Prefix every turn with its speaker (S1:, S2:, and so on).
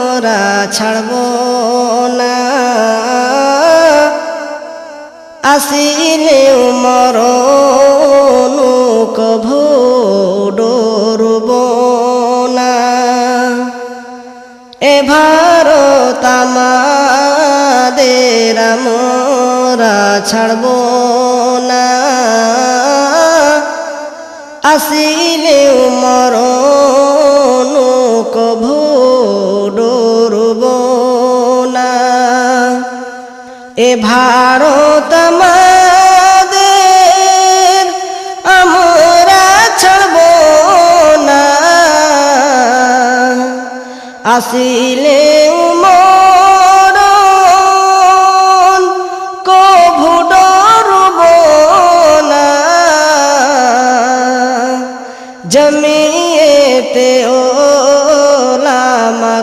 S1: আমরা ছাড়ব না, আসিলেও মরণ কভু ডরব না। এ ভারত আমাদের আমরা ছাড়ব না, আসিলেও মরণ কভু ডরব না। এ ভারত আমাদের আমরা ছাড়ব না, আসিলেও মরণ কভু ডরব না। জমিয়েতে ওলামা